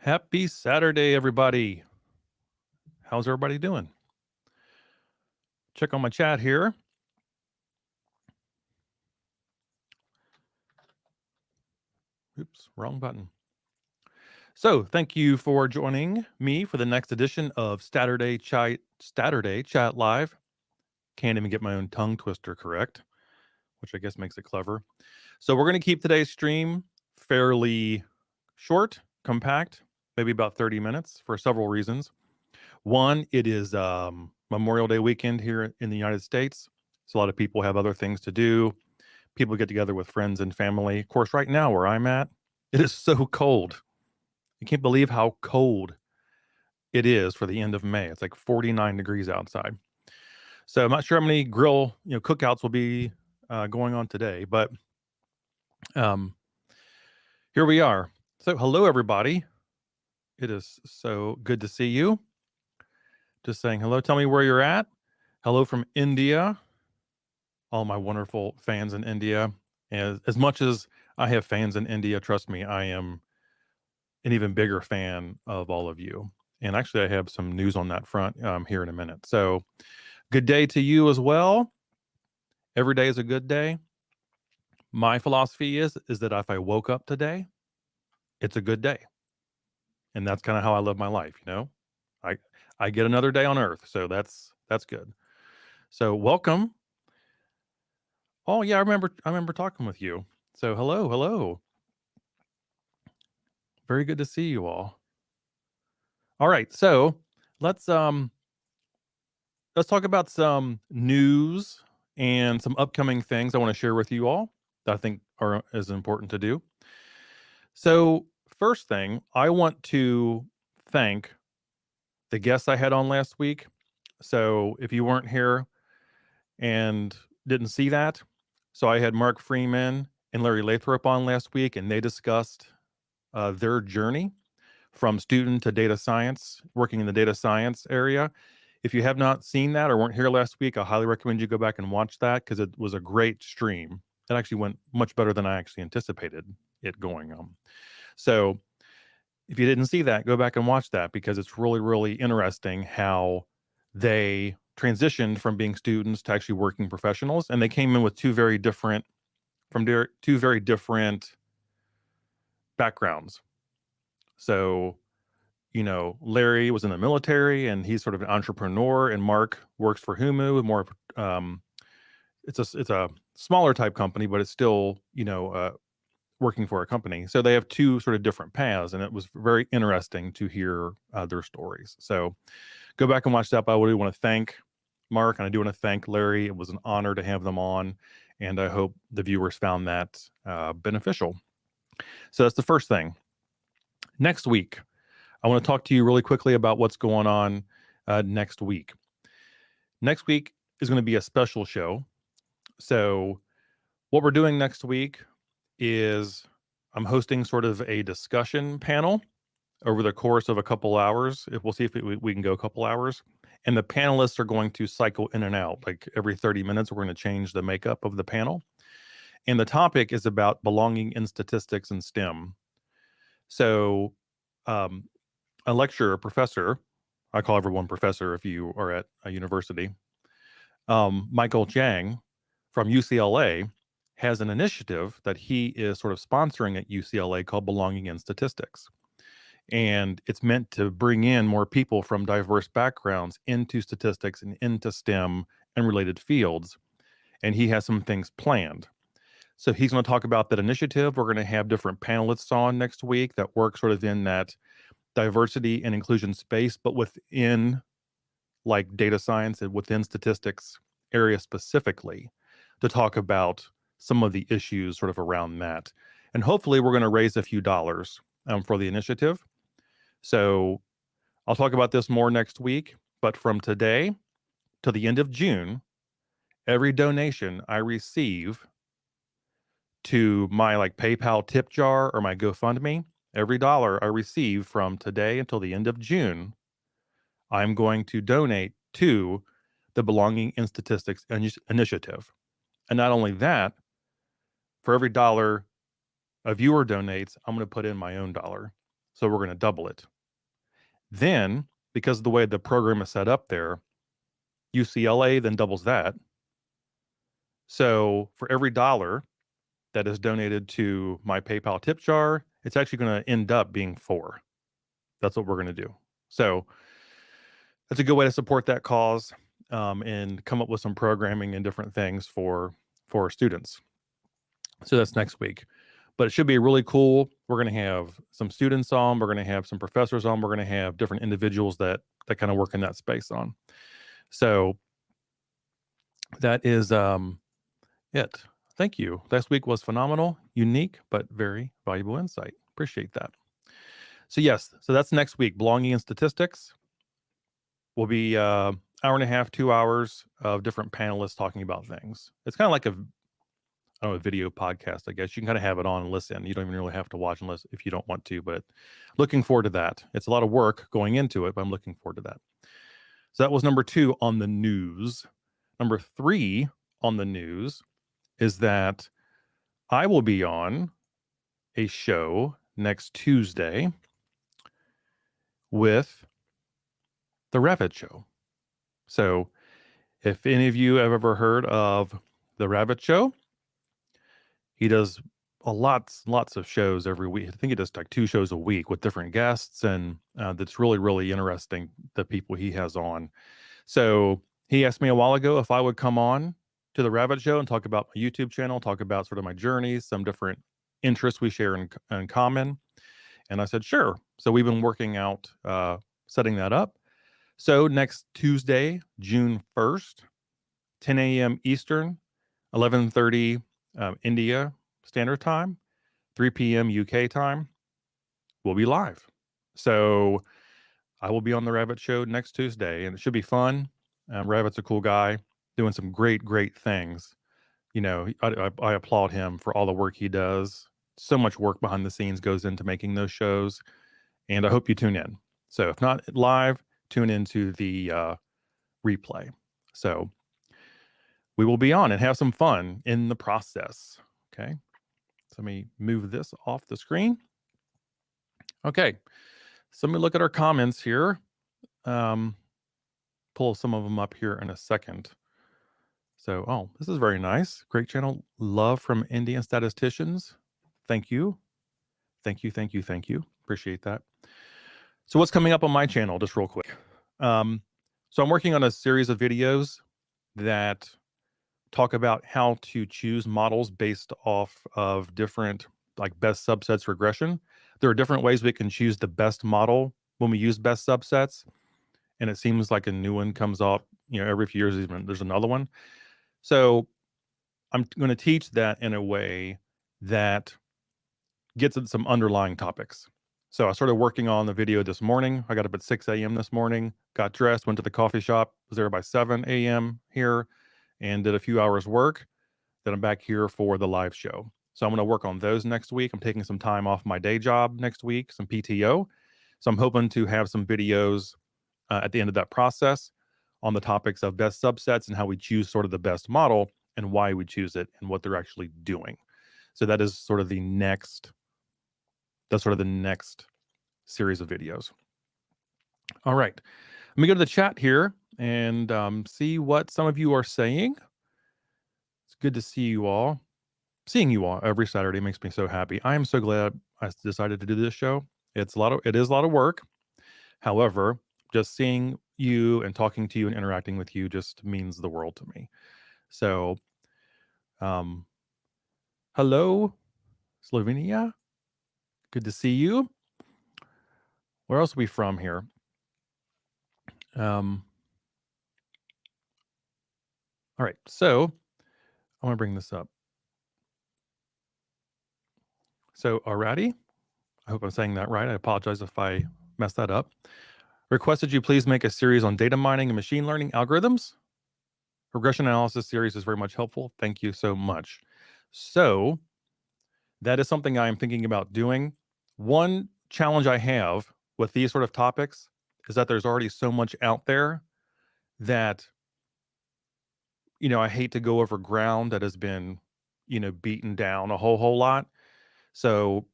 Happy Saturday, everybody. How's everybody doing? Check on my chat here. Oops, wrong button. So, thank you for joining me for the next edition of Saturday Chat Live. Can't even get my own tongue twister correct, which I guess makes it clever. So, we're going to keep today's stream fairly short, compact, maybe about 30 minutes for several reasons. One, it is Memorial Day weekend here in the United States. So a lot of people have other things to do. People get together with friends and family. Of course, right now where I'm at, it is so cold. You can't believe how cold it is for the end of May. It's like 49 degrees outside. So I'm not sure how many grill, cookouts will be going on today, but here we are. So hello, everybody. It is so good to see you. Just saying hello. Tell me where you're at. Hello from India. All my wonderful fans in India. As much as I have fans in India, trust me, I am an even bigger fan of all of you. And actually, I have some news on that front here in a minute. So, good day to you as well. Every day is a good day. My philosophy is that if I woke up today, it's a good day, and that's kind of how I live my life. I get another day on Earth, so that's good. So, welcome. Oh yeah, I remember talking with you. So hello. Very good to see you all. All right, so let's talk about some news and some upcoming things I want to share with you all that I think is important to do. So first thing, I want to thank the guests I had on last week. So if you weren't here and didn't see that, so I had Mark Freeman and Larry Lathrop on last week, and they discussed their journey from student to data science, working in the data science area. If you have not seen that or weren't here last week, I highly recommend you go back and watch that because it was a great stream. It actually went much better than I actually anticipated it going. So if you didn't see that, go back and watch that because it's really, really interesting how they transitioned from being students to actually working professionals. And they came in with two very different backgrounds. So, Larry was in the military and he's sort of an entrepreneur, and Mark works for Humu, more it's a smaller type company, but it's still, working for a company. So they have two sort of different paths, and it was very interesting to hear their stories. So go back and watch that. But I really want to thank Mark, and I do want to thank Larry. It was an honor to have them on, and I hope the viewers found that beneficial. So that's the first thing. Next week, I want to talk to you really quickly about what's going on next week. Next week is going to be a special show. So what we're doing next week is I'm hosting sort of a discussion panel over the course of a couple hours. We'll see if we can go a couple hours. And the panelists are going to cycle in and out. Like every 30 minutes, we're going to change the makeup of the panel. And the topic is about belonging in statistics and STEM. So a professor, I call everyone professor if you are at a university, Michael Chang from UCLA has an initiative that he is sort of sponsoring at UCLA called Belonging in Statistics. And it's meant to bring in more people from diverse backgrounds into statistics and into STEM and related fields. And he has some things planned. So he's going to talk about that initiative. We're going to have different panelists on next week that work sort of in that diversity and inclusion space, but within like data science and within statistics area specifically, to talk about some of the issues sort of around that. And hopefully we're going to raise a few dollars for the initiative. So I'll talk about this more next week, but from today to the end of June, every donation I receive to my like PayPal tip jar or my GoFundMe, every dollar I receive from today until the end of June, I'm going to donate to the Belonging in Statistics initiative. And not only that, for every dollar a viewer donates, I'm going to put in my own dollar. So we're going to double it. Then, because of the way the program is set up there, UCLA then doubles that. So for every dollar that is donated to my PayPal tip jar, it's actually going to end up being 4. That's what we're going to do. So that's a good way to support that cause, and come up with some programming and different things for students. So that's next week. But it should be really cool. We're going to have some students on. We're going to have some professors on. We're going to have different individuals that kind of work in that space on. So that is it. Thank you. Last week was phenomenal, unique, but very valuable insight. Appreciate that. So yes, so that's next week. Belonging and statistics will be hour and a half, 2 hours of different panelists talking about things. It's kind of like a video podcast, I guess. You can kind of have it on and listen. You don't even really have to watch unless if you don't want to, but looking forward to that. It's a lot of work going into it, but I'm looking forward to that. So that was number 2 on the news. Number 3 on the news is that I will be on a show next Tuesday with the Rabbit Show. So if any of you have ever heard of the Rabbit Show, he does lots of shows every week. I think he does like 2 shows a week with different guests, and that's really interesting, the people he has on. So he asked me a while ago if I would come on to the Rabbit Show and talk about my YouTube channel, talk about sort of my journeys, some different interests we share in common. And I said, sure. So we've been working out setting that up. So next Tuesday, June 1st, 10 a.m. Eastern, 11:30 India Standard Time, 3 p.m. UK time, we'll be live. So I will be on the Rabbit Show next Tuesday, and it should be fun. Rabbit's a cool guy, doing some great things. You know, I applaud him for all the work he does. So much work behind the scenes goes into making those shows, and I hope you tune in. So if not live, tune into the replay. So we will be on and have some fun in the process. Okay. So let me move this off the screen. Okay. So let me look at our comments here. Pull some of them up here in a second. So, oh, this is very nice. Great channel. Love from Indian statisticians. Thank you. Thank you. Appreciate that. So what's coming up on my channel, just real quick. So I'm working on a series of videos that talk about how to choose models based off of different like best subsets regression. There are different ways we can choose the best model when we use best subsets. And it seems like a new one comes up, you know, every few years, even there's another one. So I'm going to teach that in a way that gets at some underlying topics. So I started working on the video this morning. I got up at 6 a.m. this morning, got dressed, went to the coffee shop, was there by 7 a.m. here, and did a few hours work. Then I'm back here for the live show. So I'm going to work on those next week. I'm taking some time off my day job next week, some PTO. So I'm hoping to have some videos at the end of that process on the topics of best subsets and how we choose sort of the best model and why we choose it and what they're actually doing. So that is sort of the next, series of videos. All right. Let me go to the chat here and see what some of you are saying. It's good to see you all. Seeing you all every Saturday makes me so happy. I am so glad I decided to do this show. It is a lot of work. However, just seeing you and talking to you and interacting with you just means the world to me. So, hello, Slovenia. Good to see you. Where else are we from here? All right, so I want to bring this up. So, Arati, I hope I'm saying that right. I apologize if I messed that up. Requested you please make a series on data mining and machine learning algorithms. Regression analysis series is very much helpful. Thank you so much. So that is something I am thinking about doing. One challenge I have with these sort of topics is that there's already so much out there that, you know, I hate to go over ground that has been, you know, beaten down a whole lot. So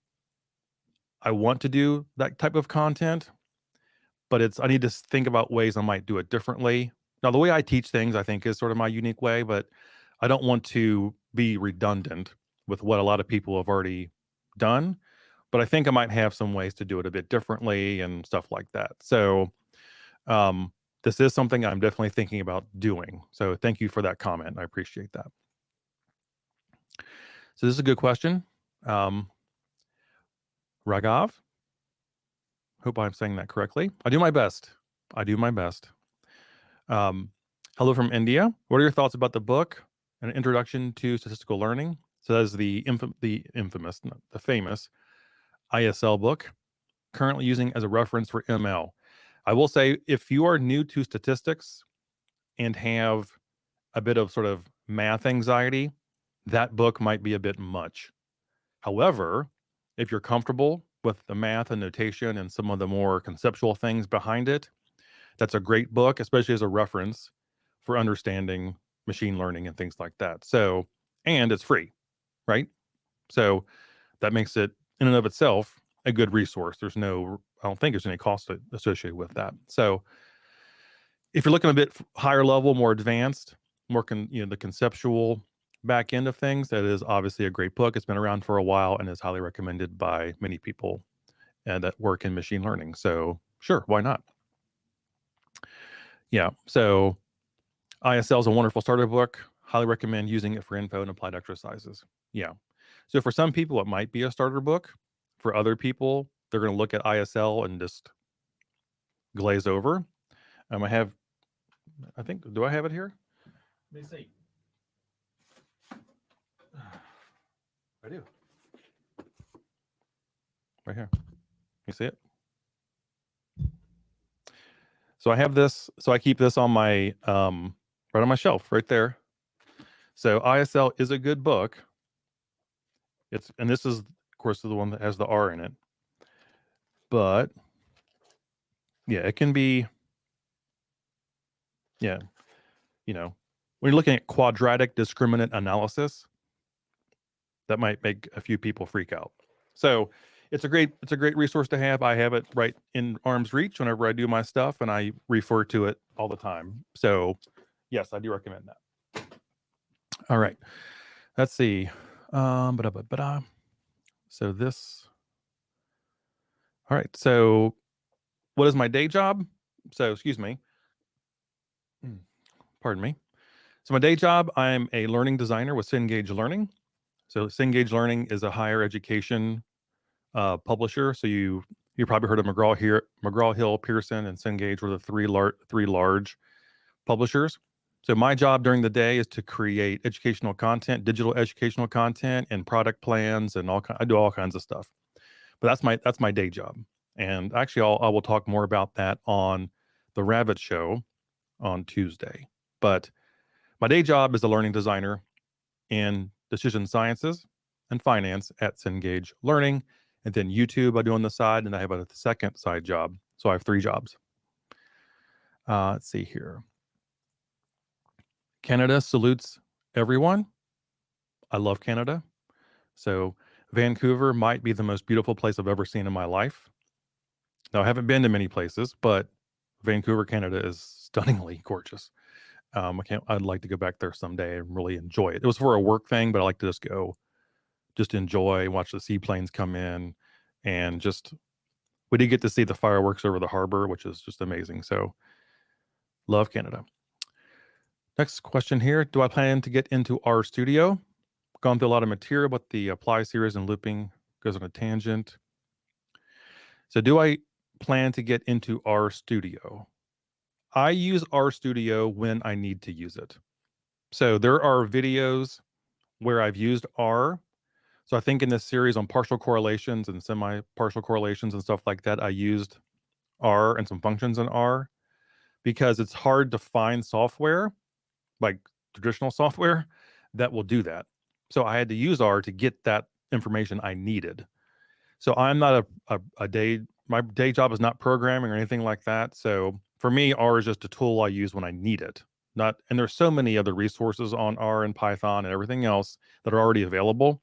I want to do that type of content, but I need to think about ways I might do it differently. Now, the way I teach things, I think, is sort of my unique way, but I don't want to be redundant with what a lot of people have already done. But I think I might have some ways to do it a bit differently and stuff like that. So, um, this is something I'm definitely thinking about doing. So, thank you for that comment. I appreciate that. So, this is a good question. Raghav, hope I'm saying that correctly. I do my best. I do my best. Hello from India. What are your thoughts about the book, An Introduction to Statistical Learning? So that's the infamous, not the famous ISL book, currently using as a reference for ML. I will say, if you are new to statistics and have a bit of sort of math anxiety, that book might be a bit much. However, if you're comfortable with the math and notation and some of the more conceptual things behind it, that's a great book, especially as a reference for understanding machine learning and things like that. So, and it's free, right? So that makes it in and of itself a good resource. I don't think there's any cost associated with that. So if you're looking a bit higher level, more advanced, the conceptual back end of things, that is obviously a great book. It's been around for a while and is highly recommended by many people that work in machine learning. So sure, why not? Yeah. So ISL is a wonderful starter book. Highly recommend using it for info and applied exercises. Yeah. So for some people, it might be a starter book. For other people, they're going to look at ISL and just glaze over. Do I have it here? Let me see. I do. Right here. You see it? So I have this. So I keep this on my right on my shelf, right there. So ISL is a good book. And this is, of course, the one that has the R in it. But yeah, it can be. Yeah, when you're looking at quadratic discriminant analysis, that might make a few people freak out. So it's a great resource to have. I have it right in arm's reach whenever I do my stuff, and I refer to it all the time. So yes, I do recommend that. All right, let's see. So this. All right. So what is my day job? So excuse me. Pardon me. So my day job, I'm a learning designer with Cengage Learning. So Cengage Learning is a higher education publisher. So you probably heard of McGraw-Hill, Pearson, and Cengage were the three large publishers. So my job during the day is to create educational content, digital educational content, and product plans, and I do all kinds of stuff. But that's my day job. And actually, I will talk more about that on the Rabbit Show on Tuesday. But my day job is a learning designer in decision sciences and finance at Cengage Learning. And then YouTube I do on the side, and I have a second side job. So I have 3 jobs. Let's see here. Canada salutes everyone. I love Canada. So Vancouver might be the most beautiful place I've ever seen in my life. Now, I haven't been to many places, but Vancouver, Canada is stunningly gorgeous. I'd like to go back there someday and really enjoy it. It was for a work thing, but I like to just go, just enjoy, watch the seaplanes come in, and we did get to see the fireworks over the harbor, which is just amazing. So love Canada. Next question here. Do I plan to get into RStudio? Gone through a lot of material, but the apply series and looping goes on a tangent. So do I plan to get into RStudio? I use RStudio when I need to use it. So there are videos where I've used R. So I think in this series on partial correlations and semi-partial correlations and stuff like that, I used R and some functions in R because it's hard to find software, like traditional software, that will do that. So I had to use R to get that information I needed. So I'm not my day job is not programming or anything like that. So for me, R is just a tool I use when I need it. And there's so many other resources on R and Python and everything else that are already available.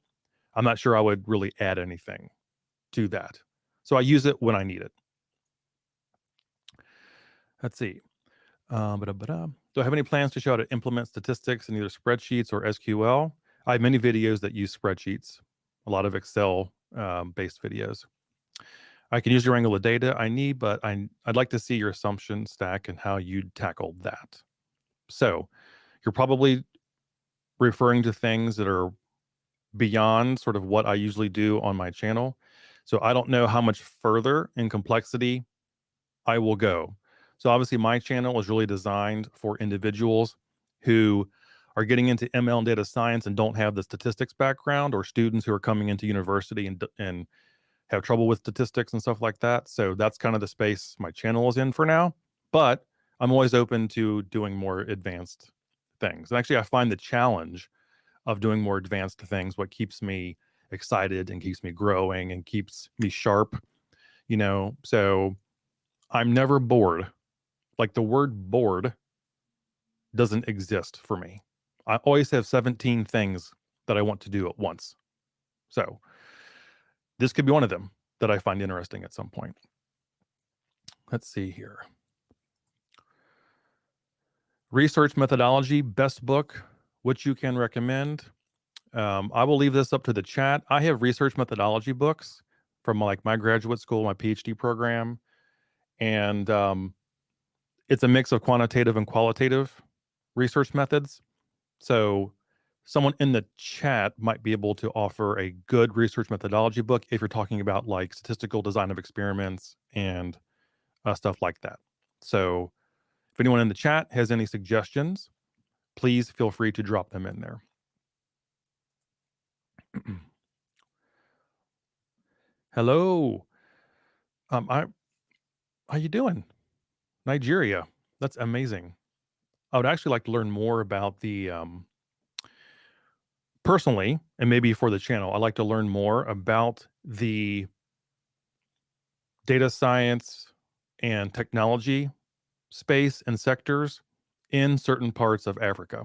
I'm not sure I would really add anything to that. So I use it when I need it. Let's see. Do I have any plans to show how to implement statistics in either spreadsheets or SQL? I have many videos that use spreadsheets, a lot of Excel based videos. I can usually wrangle the data I need, but I'd like to see your assumption stack and how you'd tackle that. So you're probably referring to things that are beyond sort of what I usually do on my channel. So I don't know how much further in complexity I will go. So obviously my channel is really designed for individuals who are getting into ML and data science and don't have the statistics background, or students who are coming into university and have trouble with statistics and stuff like that. So that's kind of the space my channel is in for now. But I'm always open to doing more advanced things. And actually, I find the challenge of doing more advanced things what keeps me excited and keeps me growing and keeps me sharp, you know. So I'm never bored. Like, the word bored doesn't exist for me. I always have 17 things that I want to do at once. So this could be one of them that I find interesting at some point. Let's see here. Research methodology, best book, which you can recommend. I will leave this up to the chat. I have research methodology books from like my graduate school, my PhD program, and it's a mix of quantitative and qualitative research methods. So someone in the chat might be able to offer a good research methodology book if you're talking about like statistical design of experiments and stuff like that. So if anyone in the chat has any suggestions, please feel free to drop them in there. Hello. How you doing? Nigeria. That's amazing. I would actually like to learn more about the personally, and maybe for the channel, I'd like to learn more about the data science and technology space and sectors in certain parts of Africa,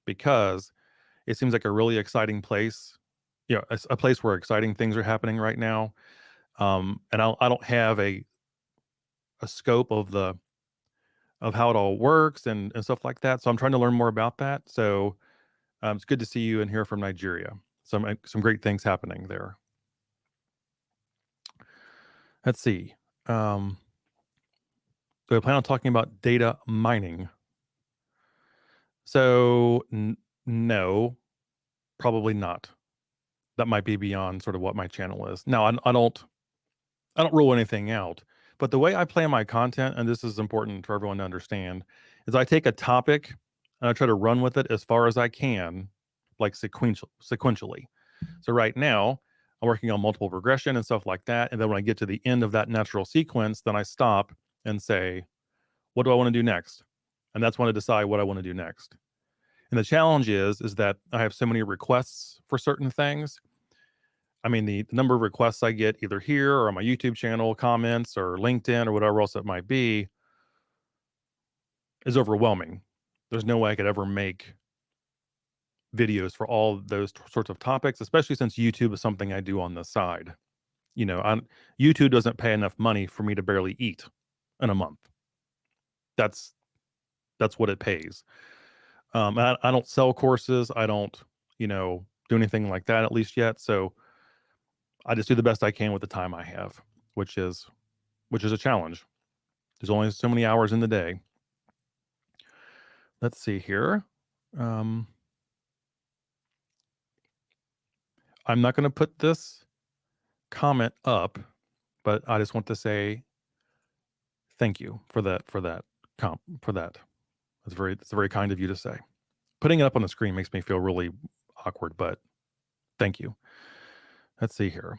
because it seems like a really exciting place, you know, a place where exciting things are happening right now. And I don't have a scope of how it all works and stuff like that. So I'm trying to learn more about that. So it's good to see you and hear from Nigeria. Some great things happening there. Let's see. Do I plan on talking about data mining? So no, probably not. That might be beyond sort of what my channel is. Now, I don't rule anything out, but the way I plan my content, and this is important for everyone to understand, is I take a topic and I try to run with it as far as I can, like sequentially. So right now, I'm working on multiple regression and stuff like that. And then when I get to the end of that natural sequence, then I stop and say, what do I want to do next? And that's when I decide what I want to do next. And the challenge is that I have so many requests for certain things. I mean, the number of requests I get either here or on my YouTube channel, comments, or LinkedIn, or whatever else it might be, is overwhelming. There's no way I could ever make videos for all those sorts of topics, especially since YouTube is something I do on the side. You know, YouTube doesn't pay enough money for me to barely eat in a month. That's what it pays. I don't sell courses. I don't, you know, do anything like that, at least yet. So I just do the best I can with the time I have, which is a challenge. There's only so many hours in the day. Let's see here. I'm not going to put this comment up, but I just want to say thank you for that. It's very kind of you to say. Putting it up on the screen makes me feel really awkward, but thank you. Let's see here.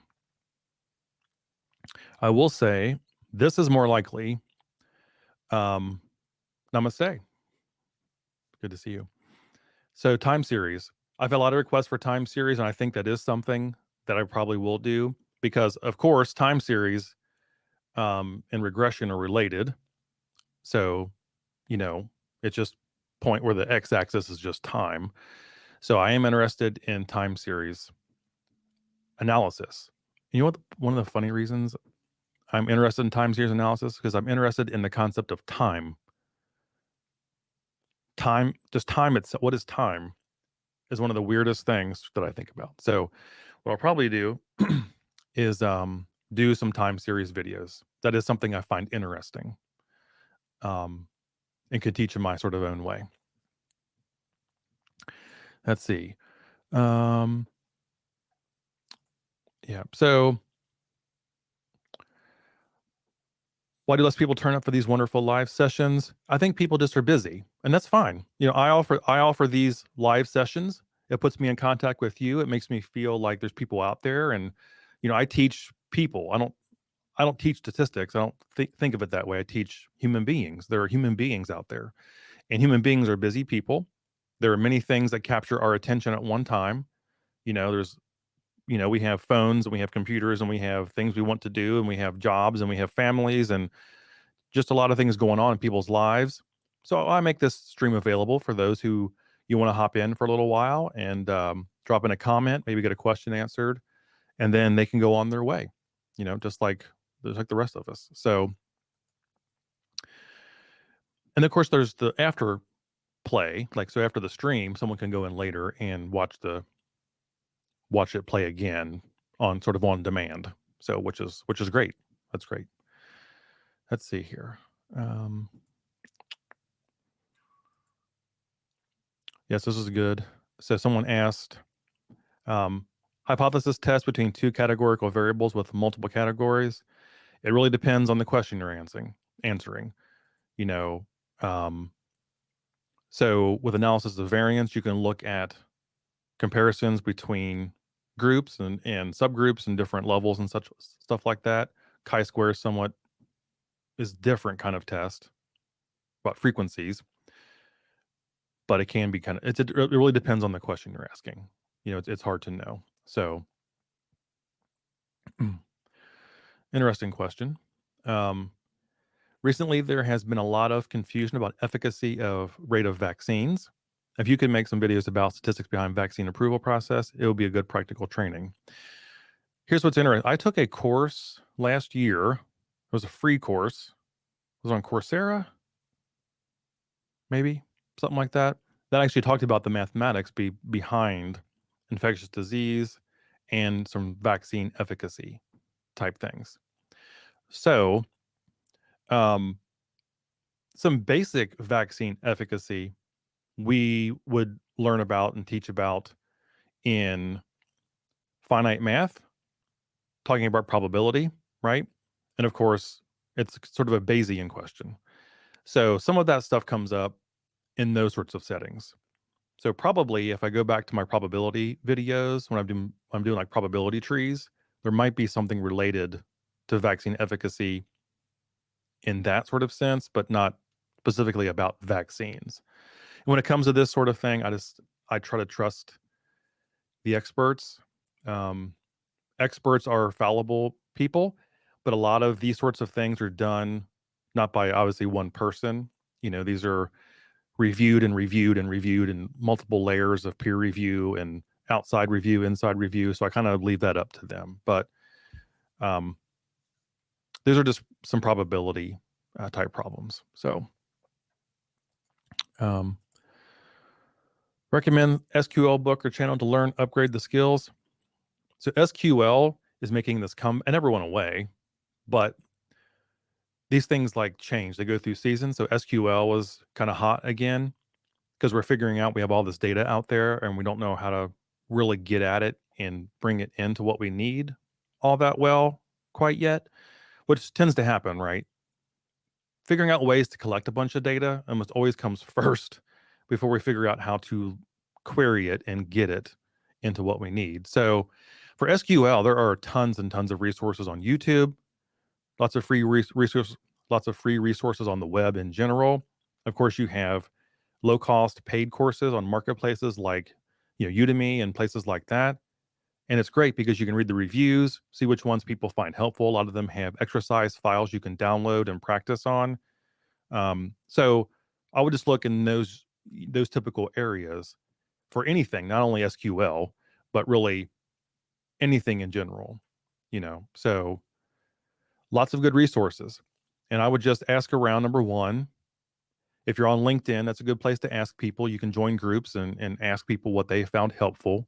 I will say this is more likely. Namaste. Good to see you. So time series. I've had a lot of requests for time series, and I think that is something that I probably will do because, of course, time series and regression are related. So, you know, it's just point where the x-axis is just time. So I am interested in time series analysis. You know what? One of the funny reasons I'm interested in time series analysis because I'm interested in the concept of time. Just time itself. What is time? Is one of the weirdest things that I think about. So what I'll probably do is do some time series videos. That is something I find interesting, and could teach in my sort of own way. Let's see. Yeah. So why do less people turn up for these wonderful live sessions? I think people just are busy, and that's fine. I offer these live sessions. It puts me in contact with you. It makes me feel like there's people out there, and I teach people. I don't teach statistics. I don't think of it that way. I teach human beings. There are human beings out there, and human beings are busy people. There are many things that capture our attention at one time. There's we have phones and we have computers and we have things we want to do and we have jobs and we have families and just a lot of things going on in people's lives. So I make this stream available for those who you want to hop in for a little while and drop in a comment, maybe get a question answered, and then they can go on their way, just like the rest of us. So, and of course, there's the after play. So after the stream, someone can go in later and watch it play again on sort of on demand. So which is great. That's great. Let's see here. Yes, this is good. So someone asked, hypothesis test between two categorical variables with multiple categories. It really depends on the question you're answering. So with analysis of variance, you can look at comparisons between groups and subgroups and different levels and such stuff like that. Chi-square somewhat is different kind of test about frequencies, but it can be it really depends on the question you're asking. It's hard to know. So interesting question. Recently, there has been a lot of confusion about efficacy of rate of vaccines. If you could make some videos about statistics behind vaccine approval process, it would be a good practical training. Here's what's interesting. I took a course last year. It was a free course. It was on Coursera, maybe, something like that. That actually talked about the mathematics behind infectious disease and some vaccine efficacy type things. So, some basic vaccine efficacy we would learn about and teach about in finite math, talking about probability, right? And of course, it's sort of a Bayesian question. So some of that stuff comes up in those sorts of settings. So probably if I go back to my probability videos, when I'm doing like probability trees, there might be something related to vaccine efficacy in that sort of sense, but not specifically about vaccines. When it comes to this sort of thing, I try to trust the experts. Experts are fallible people, but a lot of these sorts of things are done not by obviously one person. These are reviewed and reviewed and reviewed in multiple layers of peer review and outside review, inside review. So I kind of leave that up to them. But these are just some probability type problems. So recommend SQL book or channel to learn, upgrade the skills. So SQL is making this come, and never went away, but these things like change. They go through seasons. So SQL was kind of hot again because we're figuring out we have all this data out there and we don't know how to really get at it and bring it into what we need all that well quite yet, which tends to happen, right? Figuring out ways to collect a bunch of data almost always comes first before we figure out how to query it and get it into what we need. So for SQL, there are tons and tons of resources on YouTube, lots of free resources on the web in general. Of course, you have low-cost paid courses on marketplaces like Udemy and places like that. And it's great because you can read the reviews, see which ones people find helpful. A lot of them have exercise files you can download and practice on. So I would just look in those typical areas for anything, not only SQL, but really anything in general. So Lots of good resources. And I would just ask around, number one. If you're on LinkedIn, that's a good place to ask people. You can join groups and ask people what they found helpful.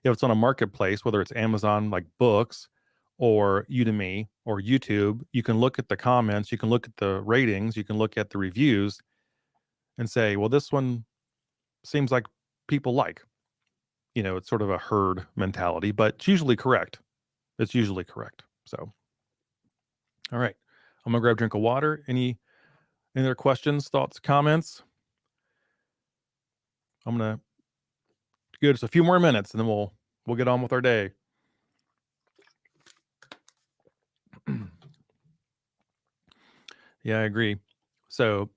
If it's on a marketplace, whether it's Amazon, like books, or Udemy or YouTube, you can look at the comments, you can look at the ratings, you can look at the reviews and say, well, this one seems like people like. It's sort of a herd mentality, but it's usually correct. It's usually correct. So, all right. I'm going to grab a drink of water. Any other questions, thoughts, comments? I'm going to give us a few more minutes and then we'll get on with our day. Yeah, I agree. So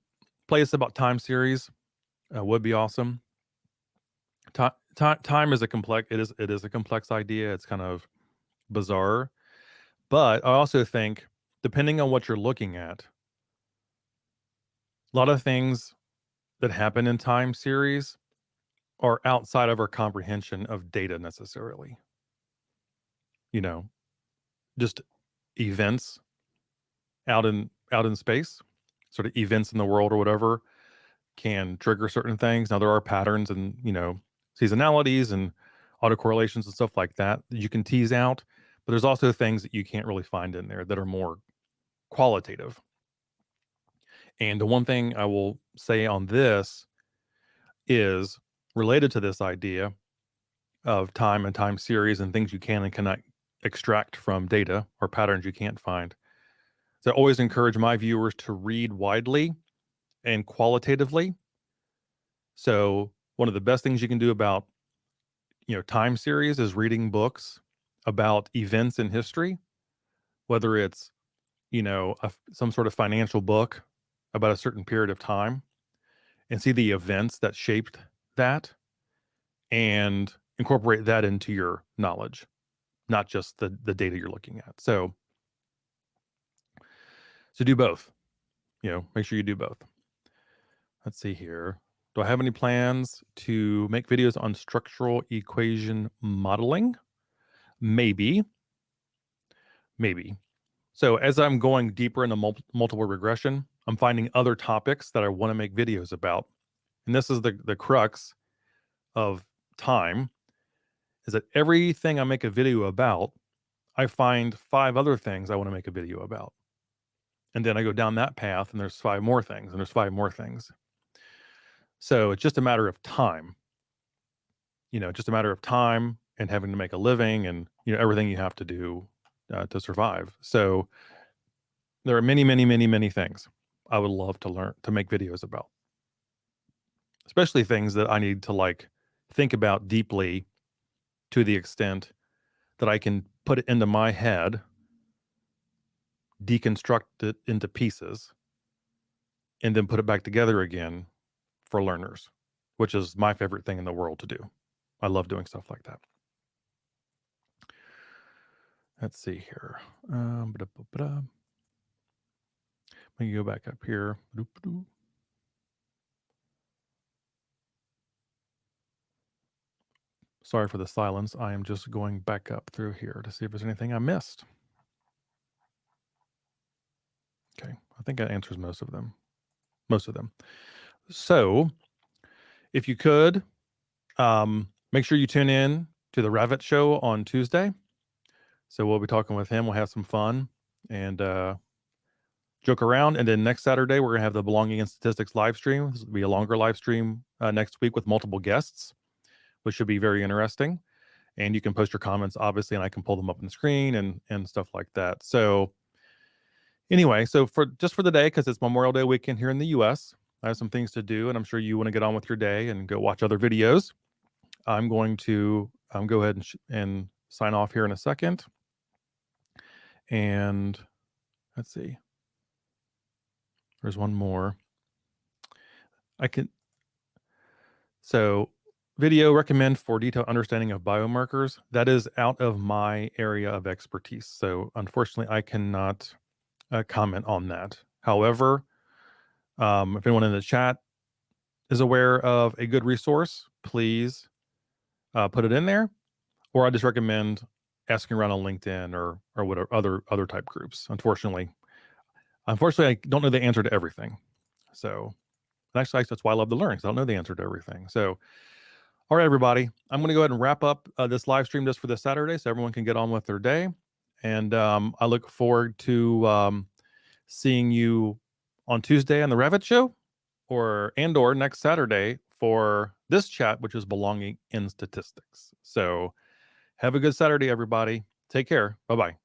play us about time series would be awesome. Time is a complex. It is a complex idea. It's kind of bizarre, but I also think depending on what you're looking at, a lot of things that happen in time series are outside of our comprehension of data necessarily. Just events out in space, sort of events in the world or whatever, can trigger certain things. Now there are patterns and seasonalities and autocorrelations and stuff like that you can tease out, but there's also things that you can't really find in there that are more qualitative. And the one thing I will say on this is related to this idea of time and time series and things you can and cannot extract from data or patterns you can't find. So I always encourage my viewers to read widely and qualitatively. So one of the best things you can do about time series is reading books about events in history, whether it's some sort of financial book about a certain period of time, and see the events that shaped that and incorporate that into your knowledge, not just the data you're looking at. So do both. Make sure you do both. Let's see here. Do I have any plans to make videos on structural equation modeling? Maybe. So as I'm going deeper into multiple regression, I'm finding other topics that I want to make videos about. And this is the crux of time, is that everything I make a video about, I find 5 other things I want to make a video about. And then I go down that path and there's 5 more things and there's 5 more things. So it's just a matter of time, just a matter of time and having to make a living and, everything you have to do to survive. So there are many, many, many, many things I would love to learn to make videos about, especially things that I need to think about deeply to the extent that I can put it into my head, deconstruct it into pieces, and then put it back together again for learners, which is my favorite thing in the world to do. I love doing stuff like that. Let's see here. Let me go back up here. Sorry for the silence. I am just going back up through here to see if there's anything I missed. Okay, I think that answers most of them. So if you could, make sure you tune in to the Rabbit Show on Tuesday. So we'll be talking with him. We'll have some fun and joke around. And then next Saturday, we're going to have the Belonging and Statistics live stream. This will be a longer live stream next week with multiple guests, which should be very interesting. And you can post your comments, obviously, and I can pull them up on the screen and stuff like that. So anyway, so for the day, because it's Memorial Day weekend here in the U.S., I have some things to do, and I'm sure you want to get on with your day and go watch other videos. I'm going to go ahead and sign off here in a second. And let's see. There's one more. So video recommend for detailed understanding of biomarkers. That is out of my area of expertise. So unfortunately, I cannot comment on that. However, if anyone in the chat is aware of a good resource, please put it in there. Or I just recommend asking around on LinkedIn or whatever other type groups. Unfortunately, I don't know the answer to everything. So actually, that's why I love to learn, because I don't know the answer to everything. So, all right, everybody, I'm going to go ahead and wrap up this live stream just for this Saturday, so everyone can get on with their day. And I look forward to seeing you on Tuesday on the Revit Show, or next Saturday for this chat, which is belonging in statistics. So have a good Saturday, everybody. Take care. Bye-bye.